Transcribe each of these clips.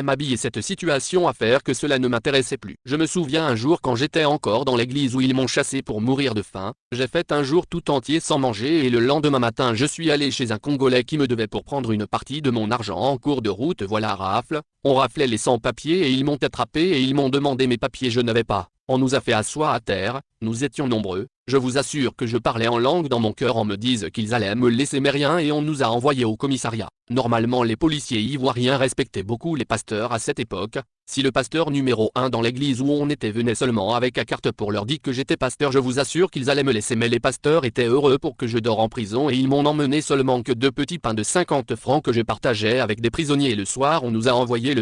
m'habiller cette situation à faire que cela ne m'intéressait plus. Je me souviens un jour quand j'étais encore dans l'église où ils m'ont chassé pour mourir de faim, j'ai fait un jour tout entier sans manger et le lendemain matin je suis allé chez un Congolais qui me devait pour prendre une partie de mon argent en cours de route. Voilà rafle, on raflait les sans-papiers et ils m'ont attrapé et ils m'ont demandé mes papiers, je n'avais pas. On nous a fait asseoir à terre, nous étions nombreux, je vous assure que je parlais en langue dans mon cœur, on me dise qu'ils allaient me laisser mais rien et on nous a envoyés au commissariat. Normalement les policiers ivoiriens respectaient beaucoup les pasteurs à cette époque. Si le pasteur numéro 1 dans l'église où on était venait seulement avec la carte pour leur dire que j'étais pasteur, je vous assure qu'ils allaient me laisser, mais les pasteurs étaient heureux pour que je dors en prison et ils m'ont emmené seulement que 2 petits pains de 50 francs que je partageais avec des prisonniers. Le soir on nous a envoyé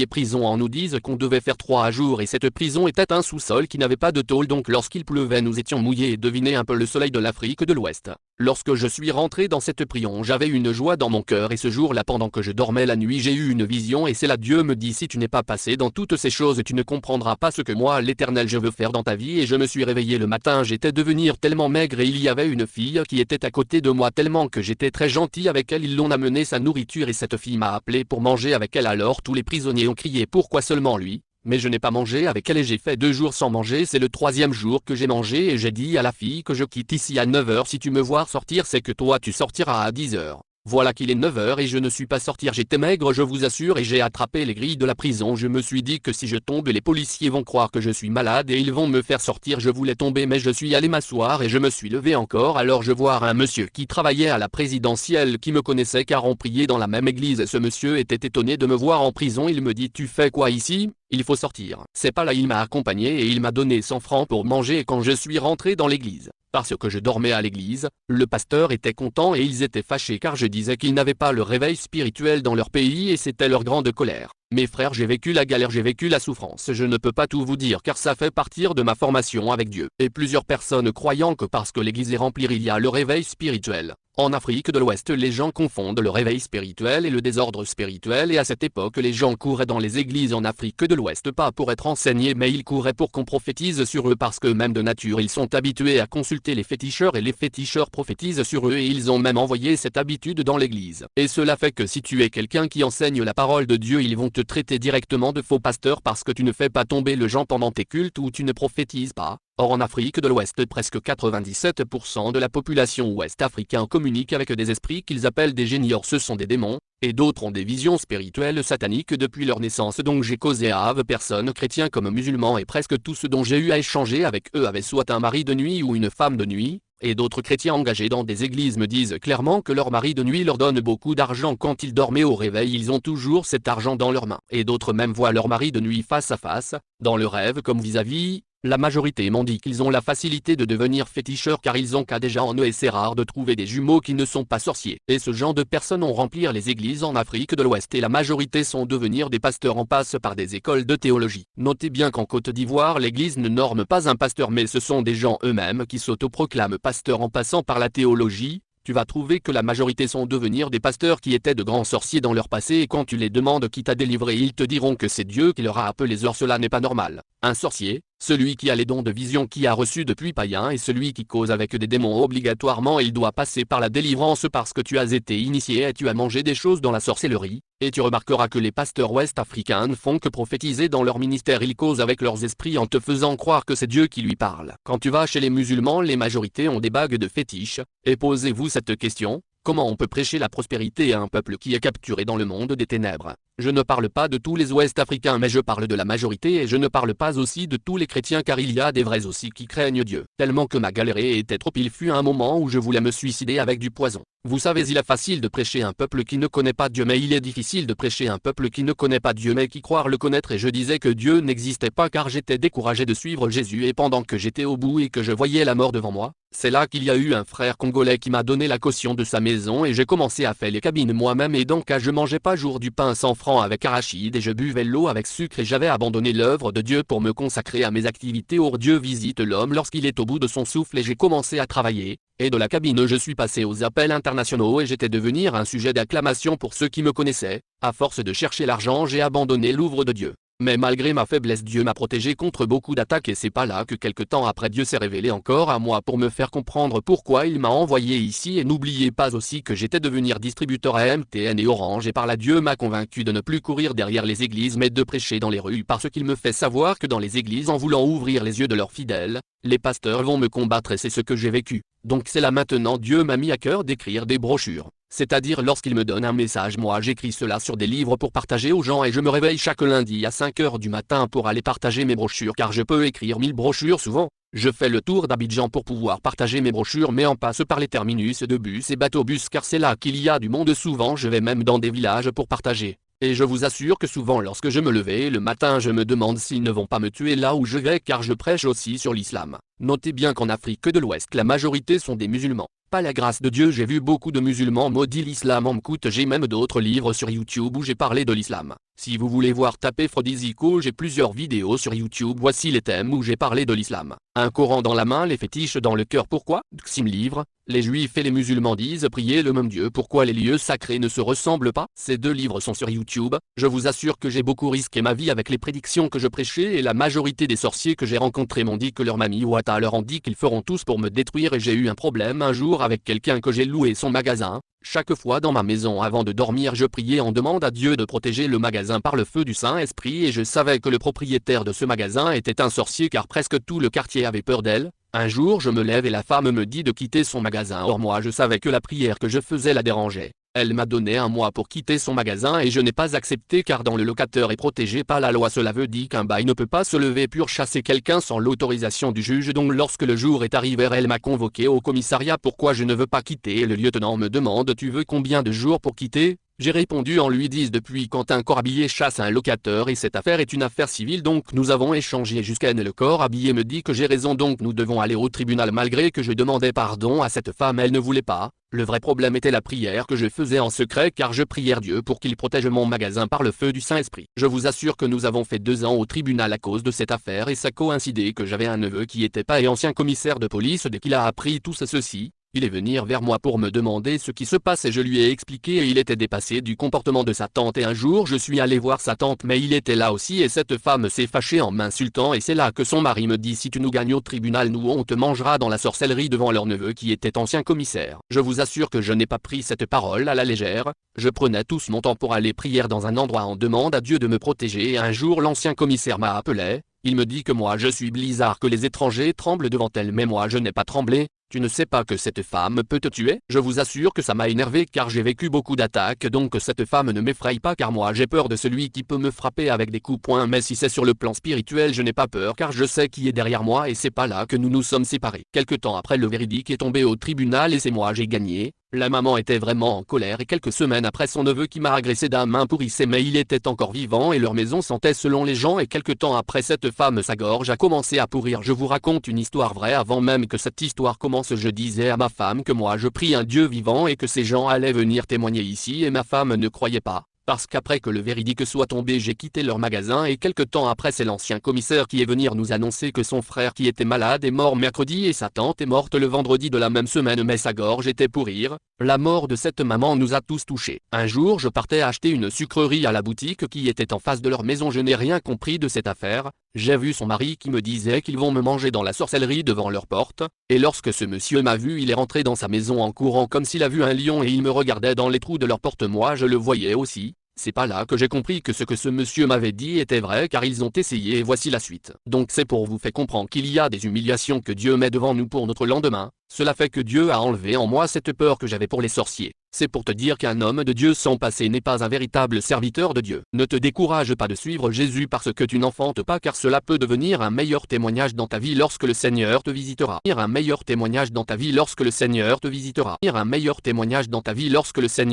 prison, on nous dise qu'on devait faire 3 jours et cette prison était un sous-sol qui n'avait pas de tôle, donc lorsqu'il pleuvait nous étions mouillés et devinez un peu le soleil de l'Afrique de l'Ouest. Lorsque je suis rentré dans cette prison, j'avais une joie dans mon cœur et ce jour-là pendant que je dormais la nuit j'ai eu une vision et c'est là Dieu me dit: si tu n'es pas passé dans toutes ces choses tu ne comprendras pas ce que moi l'Éternel je veux faire dans ta vie. Et je me suis réveillé le matin, j'étais devenir tellement maigre et il y avait une fille qui était à côté de moi tellement que j'étais très gentil avec elle, ils l'ont amené sa nourriture et cette fille m'a appelé pour manger avec elle. Alors tous les prisonniers ont crié pourquoi seulement lui? Mais je n'ai pas mangé avec elle et j'ai fait 2 jours sans manger, c'est le 3e jour que j'ai mangé et j'ai dit à la fille que je quitte ici à 9 h, si tu me vois sortir c'est que toi tu sortiras à 10 h. Voilà qu'il est 9 h et je ne suis pas sorti, j'étais maigre je vous assure et j'ai attrapé les grilles de la prison. Je me suis dit que si je tombe les policiers vont croire que je suis malade et ils vont me faire sortir. Je voulais tomber mais je suis allé m'asseoir et je me suis levé encore, alors je vois un monsieur qui travaillait à la présidentielle qui me connaissait car on priait dans la même église. Ce monsieur était étonné de me voir en prison, il me dit: tu fais quoi ici? Il faut sortir. C'est pas là, il m'a accompagné et il m'a donné 100 francs pour manger et quand je suis rentré dans l'église, parce que je dormais à l'église, le pasteur était content et ils étaient fâchés car je disais qu'ils n'avaient pas le réveil spirituel dans leur pays et c'était leur grande colère. Mes frères, j'ai vécu la galère, j'ai vécu la souffrance, je ne peux pas tout vous dire car ça fait partir de ma formation avec Dieu. Et plusieurs personnes croyant que parce que l'église est remplie il y a le réveil spirituel. En Afrique de l'Ouest les gens confondent le réveil spirituel et le désordre spirituel et à cette époque les gens couraient dans les églises en Afrique de l'Ouest pas pour être enseignés mais ils couraient pour qu'on prophétise sur eux parce que même de nature ils sont habitués à consulter les féticheurs et les féticheurs prophétisent sur eux et ils ont même envoyé cette habitude dans l'église. Et cela fait que si tu es quelqu'un qui enseigne la parole de Dieu ils vont te traiter directement de faux pasteur parce que tu ne fais pas tomber le gens pendant tes cultes ou tu ne prophétises pas. Or en Afrique de l'Ouest presque 97% de la population ouest-africaine communique avec des esprits qu'ils appellent des génies, or ce sont des démons, et d'autres ont des visions spirituelles sataniques depuis leur naissance. Donc j'ai causé à personnes chrétiens comme musulmans et presque tous ceux dont j'ai eu à échanger avec eux avaient soit un mari de nuit ou une femme de nuit, et d'autres chrétiens engagés dans des églises me disent clairement que leur mari de nuit leur donne beaucoup d'argent quand ils dormaient au réveil, ils ont toujours cet argent dans leurs mains. Et d'autres même voient leur mari de nuit face à face, dans le rêve comme vis-à-vis. La majorité m'ont dit qu'ils ont la facilité de devenir féticheurs car ils ont qu'à déjà en eux et c'est rare de trouver des jumeaux qui ne sont pas sorciers. Et ce genre de personnes ont remplir les églises en Afrique de l'Ouest et la majorité sont devenir des pasteurs en passe par des écoles de théologie. Notez bien qu'en Côte d'Ivoire l'église ne norme pas un pasteur mais ce sont des gens eux-mêmes qui s'autoproclament pasteurs en passant par la théologie. Tu vas trouver que la majorité sont devenir des pasteurs qui étaient de grands sorciers dans leur passé et quand tu les demandes qui t'a délivré ils te diront que c'est Dieu qui leur a appelé. Or cela n'est pas normal. Un sorcier, celui qui a les dons de vision qui a reçu depuis païen et celui qui cause avec des démons obligatoirement il doit passer par la délivrance parce que tu as été initié et tu as mangé des choses dans la sorcellerie. Et tu remarqueras que les pasteurs ouest-africains ne font que prophétiser dans leur ministère, ils causent avec leurs esprits en te faisant croire que c'est Dieu qui lui parle. Quand tu vas chez les musulmans les majorités ont des bagues de fétiche, et posez-vous cette question, comment on peut prêcher la prospérité à un peuple qui est capturé dans le monde des ténèbres? Je ne parle pas de tous les ouest-africains mais je parle de la majorité et je ne parle pas aussi de tous les chrétiens car il y a des vrais aussi qui craignent Dieu. Tellement que ma galérée était trop, il fut un moment où je voulais me suicider avec du poison. Vous savez, il est facile de prêcher un peuple qui ne connaît pas Dieu mais il est difficile de prêcher un peuple qui ne connaît pas Dieu mais qui croit le connaître et je disais que Dieu n'existait pas car j'étais découragé de suivre Jésus et pendant que j'étais au bout et que je voyais la mort devant moi, c'est là qu'il y a eu un frère congolais qui m'a donné la caution de sa maison et j'ai commencé à faire les cabines moi-même et donc je mangeais pas jour du pain 100 francs avec arachide et je buvais l'eau avec sucre et j'avais abandonné l'œuvre de Dieu pour me consacrer à mes activités. Or Dieu visite l'homme lorsqu'il est au bout de son souffle et j'ai commencé à travailler, et de la cabine je suis passé aux appels internationaux et j'étais devenir un sujet d'acclamation pour ceux qui me connaissaient. À force de chercher l'argent j'ai abandonné l'œuvre de Dieu. Mais malgré ma faiblesse, Dieu m'a protégé contre beaucoup d'attaques et c'est pas là que quelque temps après Dieu s'est révélé encore à moi pour me faire comprendre pourquoi il m'a envoyé ici. Et n'oubliez pas aussi que j'étais devenir distributeur à MTN et Orange et par là Dieu m'a convaincu de ne plus courir derrière les églises mais de prêcher dans les rues parce qu'il me fait savoir que dans les églises en voulant ouvrir les yeux de leurs fidèles, les pasteurs vont me combattre et c'est ce que j'ai vécu. Donc c'est là maintenant Dieu m'a mis à cœur d'écrire des brochures. C'est-à-dire lorsqu'il me donne un message moi j'écris cela sur des livres pour partager aux gens et je me réveille chaque lundi à 5 h du matin pour aller partager mes brochures car je peux écrire 1000 brochures souvent. Je fais le tour d'Abidjan pour pouvoir partager mes brochures mais on passe par les terminus de bus et bateaux-bus car c'est là qu'il y a du monde souvent je vais même dans des villages pour partager. Et je vous assure que souvent lorsque je me levais le matin je me demande s'ils ne vont pas me tuer là où je vais car je prêche aussi sur l'islam. Notez bien qu'en Afrique de l'Ouest la majorité sont des musulmans. Par la grâce de Dieu j'ai vu beaucoup de musulmans maudits l'islam en m'écoute j'ai même d'autres livres sur YouTube où j'ai parlé de l'islam. Si vous voulez voir taper Frodisico j'ai plusieurs vidéos sur YouTube voici les thèmes où j'ai parlé de l'islam. Un Coran dans la main les fétiches dans le cœur pourquoi Xim livre, les juifs et les musulmans disent prier le même Dieu pourquoi les lieux sacrés ne se ressemblent pas. Ces deux livres sont sur YouTube, je vous assure que j'ai beaucoup risqué ma vie avec les prédictions que je prêchais et la majorité des sorciers que j'ai rencontrés m'ont dit que leur mamie Ouata leur ont dit qu'ils feront tous pour me détruire et j'ai eu un problème un jour avec quelqu'un que j'ai loué son magasin. Chaque fois dans ma maison avant de dormir je priais en demande à Dieu de protéger le magasin par le feu du Saint-Esprit et je savais que le propriétaire de ce magasin était un sorcier car presque tout le quartier avait peur d'elle. Un jour je me lève et la femme me dit de quitter son magasin or moi je savais que la prière que je faisais la dérangeait. Elle m'a donné un mois pour quitter son magasin et je n'ai pas accepté car dans le locataire est protégé par la loi cela veut dire qu'un bail ne peut pas se lever pour chasser quelqu'un sans l'autorisation du juge donc lorsque le jour est arrivé elle m'a convoqué au commissariat pourquoi je ne veux pas quitter et le lieutenant me demande tu veux combien de jours pour quitter. J'ai répondu en lui disant depuis quand un corps habillé chasse un locataire et cette affaire est une affaire civile donc nous avons échangé jusqu'à ce que le corps habillé me dit que j'ai raison donc nous devons aller au tribunal malgré que je demandais pardon à cette femme elle ne voulait pas. Le vrai problème était la prière que je faisais en secret car je priais Dieu pour qu'il protège mon magasin par le feu du Saint-Esprit. Je vous assure que nous avons fait 2 ans au tribunal à cause de cette affaire et ça coïncidait que j'avais un neveu qui était pas et ancien commissaire de police dès qu'il a appris tout ceci. Il est venu vers moi pour me demander ce qui se passe et je lui ai expliqué et il était dépassé du comportement de sa tante et un jour je suis allé voir sa tante mais il était là aussi et cette femme s'est fâchée en m'insultant et c'est là que son mari me dit si tu nous gagnes au tribunal nous on te mangera dans la sorcellerie devant leur neveu qui était ancien commissaire. Je vous assure que je n'ai pas pris cette parole à la légère, je prenais tout mon temps pour aller prier dans un endroit en demande à Dieu de me protéger et un jour l'ancien commissaire m'a appelé, il me dit que moi je suis Blizzard que les étrangers tremblent devant elle mais moi je n'ai pas tremblé. Tu ne sais pas que cette femme peut te tuer? Je vous assure que ça m'a énervé car j'ai vécu beaucoup d'attaques donc cette femme ne m'effraie pas car moi j'ai peur de celui qui peut me frapper avec des coups poings mais si c'est sur le plan spirituel je n'ai pas peur car je sais qui est derrière moi et c'est pas là que nous nous sommes séparés. Quelque temps après le véridique est tombé au tribunal et c'est moi j'ai gagné. La maman était vraiment en colère et quelques semaines après son neveu qui m'a agressé d'un main pourrissait mais il était encore vivant et leur maison sentait selon les gens et quelque temps après cette femme sa gorge a commencé à pourrir. Je vous raconte une histoire vraie avant même que cette histoire commence je disais à ma femme que moi je prie un Dieu vivant et que ces gens allaient venir témoigner ici et ma femme ne croyait pas. Parce qu'après que le véridique soit tombé j'ai quitté leur magasin et quelque temps après c'est l'ancien commissaire qui est venu nous annoncer que son frère qui était malade est mort mercredi et sa tante est morte le vendredi de la même semaine mais sa gorge était pourrir. La mort de cette maman nous a tous touchés. Un jour je partais acheter une sucrerie à la boutique qui était en face de leur maison je n'ai rien compris de cette affaire. J'ai vu son mari qui me disait qu'ils vont me manger dans la sorcellerie devant leur porte, et lorsque ce monsieur m'a vu il est rentré dans sa maison en courant comme s'il a vu un lion et il me regardait dans les trous de leur porte moi je le voyais aussi. C'est pas là que j'ai compris que ce que ce monsieur m'avait dit était vrai car ils ont essayé et voici la suite. Donc c'est pour vous faire comprendre qu'il y a des humiliations que Dieu met devant nous pour notre lendemain. Cela fait que Dieu a enlevé en moi cette peur que j'avais pour les sorciers. C'est pour te dire qu'un homme de Dieu sans passé n'est pas un véritable serviteur de Dieu. Ne te décourage pas de suivre Jésus parce que tu n'enfantes pas car cela peut devenir un meilleur témoignage dans ta vie lorsque le Seigneur te visitera. Un meilleur témoignage dans ta vie lorsque le Seigneur te visitera. Un meilleur témoignage dans ta vie lorsque le Seigneur